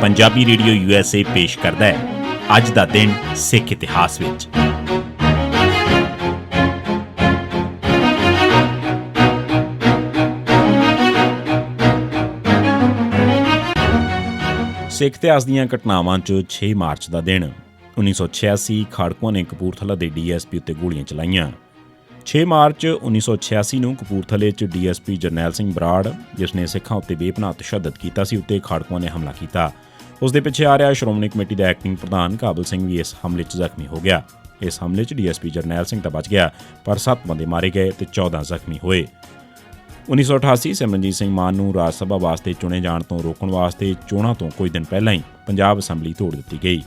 Punjabi radio USA ਪੇਸ਼ ਕਰਦਾ ਹੈ ਅੱਜ ਦਾ ਦਿਨ ਸਿੱਖ ਇਤਿਹਾਸ ਵਿੱਚ। ਸਿੱਖ ਇਤਿਹਾਸ ਦੀਆਂ ਘਟਨਾਵਾਂ 'ਚ 6 ਮਾਰਚ ਦਾ ਦਿਨ 1986 ਖਾੜਕੂਆਂ ਨੇ ਕਪੂਰਥਲਾ ਦੇ DSP ਉੱਤੇ ਗੋਲੀਆਂ ਚਲਾਈਆਂ। 6 ਮਾਰਚ 1986 ਨੂੰ ਕਪੂਰਥਲੇ 'ਚ DSP ਜਰਨੈਲ ਸਿੰਘ ਬਰਾੜ, ਜਿਸ ਨੇ ਸਿੱਖਾਂ ਉੱਤੇ ਬੇਪਨਾਹ ਤਸ਼ੱਦਦ ਕੀਤਾ ਸੀ, ਉੱਤੇ ਖਾੜਕੂਆਂ ਨੇ ਹਮਲਾ ਕੀਤਾ। ਉਸ ਦੇ ਪਿੱਛੇ ਆ ਰਿਹਾ ਸ਼੍ਰੋਮਣੀ ਕਮੇਟੀ ਦਾ ਐਕਟਿੰਗ ਪ੍ਰਧਾਨ ਕਾਬਲ ਸਿੰਘ ਵੀ ਇਸ ਹਮਲੇ 'ਚ ਜ਼ਖਮੀ ਹੋ ਗਿਆ। ਇਸ ਹਮਲੇ 'ਚ DSP ਜਰਨੈਲ ਸਿੰਘ ਤਾਂ ਬਚ ਗਿਆ, ਪਰ 7 ਬੰਦੇ ਮਾਰੇ ਗਏ ਤੇ 14 ਜ਼ਖਮੀ ਹੋਏ। 1988 ਸਿਮਰਨਜੀਤ ਸਿੰਘ ਮਾਨ ਨੂੰ ਰਾਜ ਸਭਾ ਵਾਸਤੇ ਚੁਣੇ ਜਾਣ ਤੋਂ ਰੋਕਣ ਵਾਸਤੇ ਚੋਣਾਂ ਤੋਂ ਕੁਝ ਦਿਨ ਪਹਿਲਾਂ ਹੀ ਪੰਜਾਬ ਅਸੈਂਬਲੀ ਤੋੜ ਦਿੱਤੀ ਗਈ।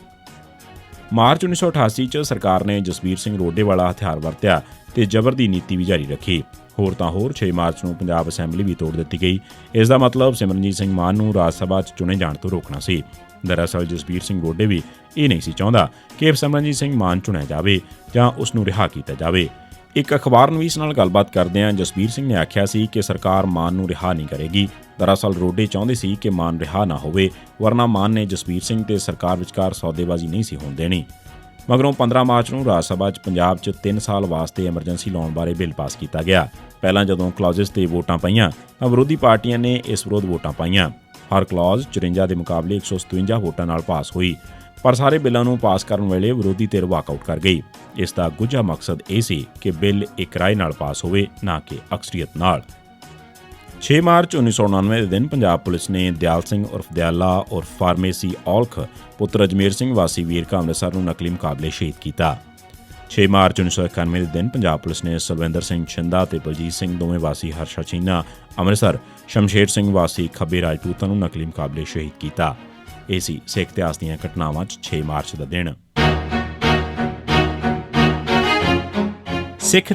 ਮਾਰਚ 1988 'ਚ ਸਰਕਾਰ ਨੇ ਜਸਬੀਰ ਸਿੰਘ ਰੋਡੇ ਵਾਲਾ ਹਥਿਆਰ ਵਰਤਿਆ ਤੇ ਜ਼ਬਰ ਦੀ ਨੀਤੀ ਵੀ ਜਾਰੀ ਰੱਖੀ। ਹੋਰ ਤਾਂ ਹੋਰ 6 ਮਾਰਚ ਨੂੰ ਪੰਜਾਬ ਅਸੈਂਬਲੀ ਵੀ ਤੋੜ ਦਿੱਤੀ ਗਈ। ਇਸ ਦਾ ਮਤਲਬ ਸਿਮਰਨਜੀਤ ਸਿੰਘ ਮਾਨ ਨੂੰ ਰਾਜ ਸਭਾ 'ਚ ਚੁਣੇ ਜਾਣ ਤੋਂ ਰੋਕਣਾ ਸੀ। ਦਰਅਸਲ ਜਸਬੀਰ ਸਿੰਘ ਰੋਡੇ ਵੀ ਇਹ ਨਹੀਂ ਸੀ ਚਾਹੁੰਦਾ ਕਿ ਸਿਮਰਨਜੀਤ ਸਿੰਘ ਮਾਨ ਚੁਣਿਆ ਜਾਵੇ ਜਾਂ ਉਸ ਨੂੰ ਰਿਹਾ ਕੀਤਾ ਜਾਵੇ। ਇੱਕ ਅਖਬਾਰ ਨਵੀਸ ਨਾਲ ਗੱਲਬਾਤ ਕਰਦਿਆਂ ਜਸਬੀਰ ਸਿੰਘ ਨੇ ਆਖਿਆ ਸੀ ਕਿ ਸਰਕਾਰ ਮਾਨ ਨੂੰ ਰਿਹਾ ਨਹੀਂ ਕਰੇਗੀ। ਦਰਅਸਲ ਰੋਡੇ ਚਾਹੁੰਦੇ ਸੀ ਕਿ ਮਾਨ ਰਿਹਾ ਨਾ ਹੋਵੇ, ਵਰਨਾ ਮਾਨ ਨੇ ਜਸਬੀਰ ਸਿੰਘ ਤੇ ਸਰਕਾਰ ਵਿਚਕਾਰ ਸੌਦੇਬਾਜ਼ੀ ਨਹੀਂ ਸੀ ਹੋਣ ਦੇਣੀ। ਮਗਰੋਂ 15 ਮਾਰਚ ਨੂੰ ਰਾਜ ਸਭਾ 'ਚ ਪੰਜਾਬ 'ਚ 3 ਸਾਲ ਵਾਸਤੇ ਐਮਰਜੈਂਸੀ ਲਾਉਣ ਬਾਰੇ ਬਿੱਲ ਪਾਸ ਕੀਤਾ ਗਿਆ। ਪਹਿਲਾਂ ਜਦੋਂ ਕਲੌਜ਼ਸ 'ਤੇ ਵੋਟਾਂ ਪਈਆਂ ਤਾਂ ਵਿਰੋਧੀ ਪਾਰਟੀਆਂ ਨੇ ਇਸ ਵਿਰੁੱਧ ਵੋਟਾਂ ਪਾਈਆਂ। ਹਰ ਕਲੌਜ਼ 54 ਦੇ ਮੁਕਾਬਲੇ 157 ਵੋਟਾਂ ਨਾਲ ਪਾਸ ਹੋਈ, ਪਰ ਸਾਰੇ ਬਿੱਲਾਂ ਨੂੰ ਪਾਸ ਕਰਨ ਵੇਲੇ ਵਿਰੋਧੀ ਧਿਰ ਵਾਕਆਊਟ ਕਰ ਗਈ। ਇਸ ਦਾ ਗੁੱਝਾ ਮਕਸਦ ਇਹ ਸੀ ਕਿ ਬਿੱਲ ਇੱਕ ਰਾਏ ਨਾਲ ਪਾਸ ਹੋਵੇ, ਨਾ ਕਿ ਅਕਸਰੀਅਤ ਨਾਲ। 6 ਮਾਰਚ 1999 ਦੇ ਦਿਨ ਪੰਜਾਬ ਪੁਲਿਸ ਨੇ ਦਿਆਲ ਸਿੰਘ ਉਰਫ ਦਿਆਲਾ ਉਰਫ ਫਾਰਮੇਸੀ ਔਲਖ ਪੁੱਤਰ ਅਜਮੇਰ ਸਿੰਘ ਵਾਸੀ ਵੇਰਕਾ ਅੰਮ੍ਰਿਤਸਰ ਨੂੰ ਨਕਲੀ ਮੁਕਾਬਲੇ ਸ਼ਹੀਦ ਕੀਤਾ। 6 ਮਾਰਚ 1991 ਦੇ ਦਿਨ ਪੰਜਾਬ ਪੁਲਿਸ ਨੇ ਸਲਵਿੰਦਰ ਸਿੰਘ ਛਿੰਦਾ ਤੇ ਬਲਜੀਤ ਸਿੰਘ ਦੋਵੇਂ ਵਾਸੀ ਹਰਸ਼ਾ ਚੀਨਾ ਅੰਮ੍ਰਿਤਸਰ, ਸ਼ਮਸ਼ੇਰ ਸਿੰਘ ਵਾਸੀ ਖੱਬੇ ਰਾਜਪੂਤਾਂ ਨੂੰ ਨਕਲੀ ਮੁਕਾਬਲੇ ਸ਼ਹੀਦ ਕੀਤਾ। ਇਹ ਸੀ ਸਿੱਖ ਇਤਿਹਾਸ ਦੀਆਂ ਘਟਨਾਵਾਂ 'ਚ 6 ਮਾਰਚ ਦਾ ਦਿਨ। ਸਿੱਖ